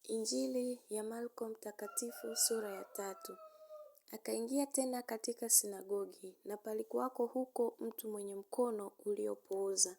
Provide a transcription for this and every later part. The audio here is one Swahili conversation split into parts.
Injili ya Marko Mtakatifu sura ya 3. Akaingia tena katika sinagogi, na palikuwako huko mtu mwenye mkono uliopooza.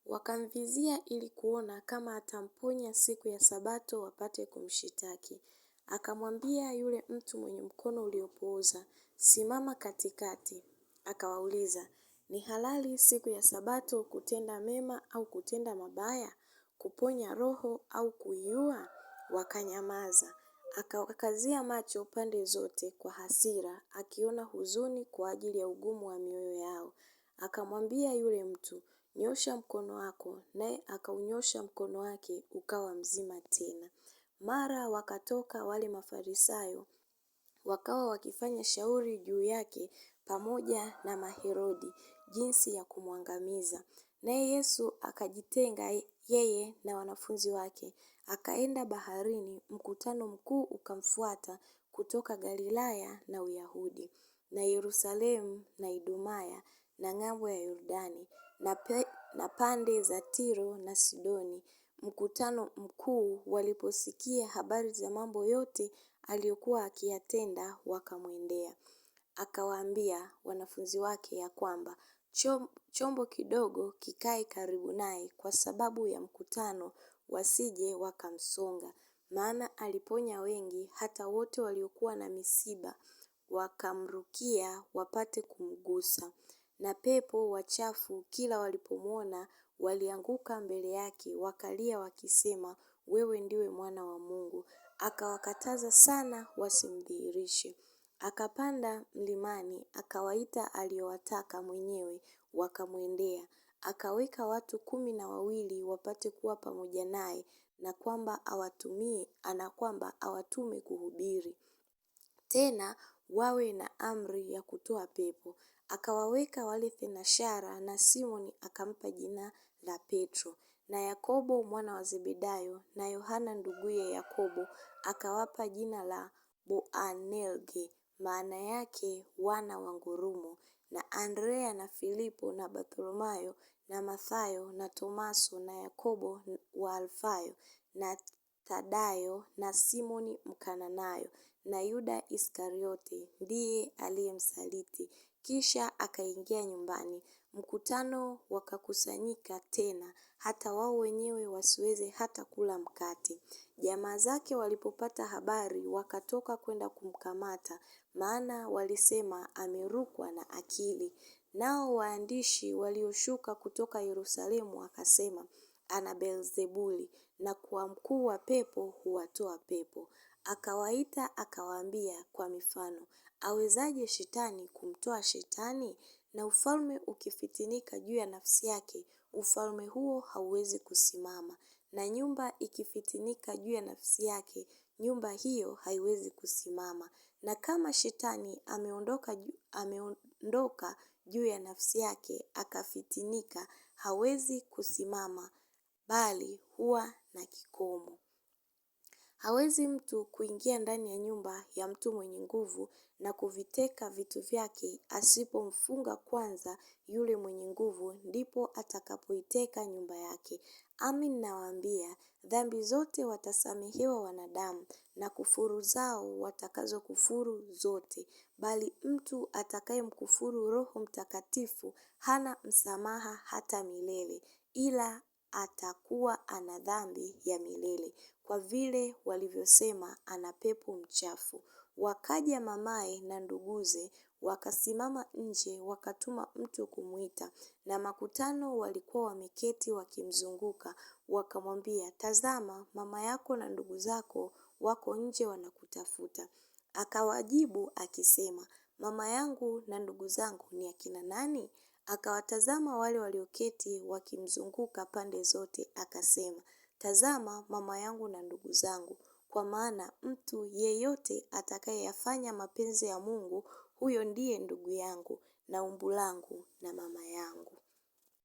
Wakamvizia ili kuona kama atamponya siku ya Sabato wapate kumshitaki. Akamwambia yule mtu mwenye mkono uliopooza, "Simama katikati." Akawauliza, "Ni halali siku ya Sabato kutenda mema au kutenda mabaya? Kuponya roho au kuiua?" Wakanyamaza. Akawakazia macho pande zote kwa hasira, akiona huzuni kwa ajili ya ugumu wa mioyo yao. Akamwambia yule mtu, "Nyosha mkono wako." Naye akaunyosha mkono wake, ukawa mzima tena. Mara wakatoka wale Mafarisayo, wakawa wakifanya shauri juu yake pamoja na Maherodi, jinsi ya kumwangamiza. Naye Yesu akajitenga yeye na wanafunzi wake, akaenda baharini. Mkutano mkuu ukamfuata kutoka Galilaya na Uyahudi, na Yerusalemu na Idumaya, na ng'ambo ya Yordani, na pande za Tiro na Sidoni. Mkutano mkuu waliposikia habari za mambo yote aliyokuwa akiyatenda, wakamwendea. Akawaambia wanafunzi wake ya kwamba chombo kidogo kikae karibu naye, kwa sababu ya mkutano, wasije wakamsonga. Maana aliponya wengi, hata wote waliokuwa na misiba wakamrukia wapate kumgusa. Na pepo wachafu kila walipomwona walianguka mbele yake, wakalia wakisema, "Wewe ndiwe Mwana wa Mungu." Akawakataza sana wasimdhihirishe. Akapanda mlimani, akawaita aliowataka mwenyewe, wakamwendea. Akaweka watu 12 wapate kuwa pamoja naye, na kwamba awatume kuhubiri. Tena wawe na amri ya kutoa pepo. Akawaweka wale thenashara, na Simoni akampa jina la Petro, na Yakobo mwana wa Zebedayo, na Yohana nduguye Yakobo akawapa jina la Boanerge, maana yake wana wa ngurumo, na Andrea na Filipo na Bartholomayo na Mathayo na Tomaso na Yakobo wa Alfayo na Tadayo na Simoni Mkananayo na Yuda Iskariote ndiye aliyemsaliti. Kisha akaingia nyumbani. Mkutano wakakusanyika tena, hata wao wenyewe wasiweze hata kula mkate. Jamaa zake walipopata habari, wakatoka kwenda kumkamata, maana walisema amerukwa na akili. Nao waandishi walioshuka kutoka Yerusalemu wakasema, ana Beelzebuli, na kwa mkuu wa pepo huwatoa pepo. Akawaita akawaambia kwa mifano, awezaje shetani kumtoa shetani? Na ufalme ukifitinika juu ya nafsi yake, ufalme huo hauwezi kusimama. Na nyumba ikifitinika juu ya nafsi yake, nyumba hiyo haiwezi kusimama. Na kama shetani ameondoka juu ya nafsi yake akafitinika, hawezi kusimama, bali huwa na kikomo. Hawezi mtu kuingia ndani ya nyumba ya mtu mwenye nguvu na kuviteka vitu vyake, asipomfunga kwanza yule mwenye nguvu, ndipo atakapoiteka nyumba yake. Amin nawaambia, dhambi zote watasamehewa wanadamu, na kufuru zao watakazokufuru zote. Bali mtu atakayemkufuru Roho Mtakatifu hana msamaha hata milele, ila atakuwa ana dhambi ya milele, kwa vile walivyosema ana pepo mchafu. Wakaja mamaye na nduguze, wakasimama nje, wakatuma mtu kumwita, na makutano walikuwa wameketi wakimzunguka. Wakamwambia, "Tazama, mama yako na ndugu zako wako nje wanakutafuta." Akawajibu akisema, "Mama yangu na ndugu zangu ni akina nani?" Akawatazama wale walioketi wakimzunguka pande zote, akasema, "Tazama mama yangu na ndugu zangu, kwa maana mtu yeyote atakayeyafanya mapenzi ya Mungu, huyo ndiye ndugu yangu na umbu langu na mama yangu."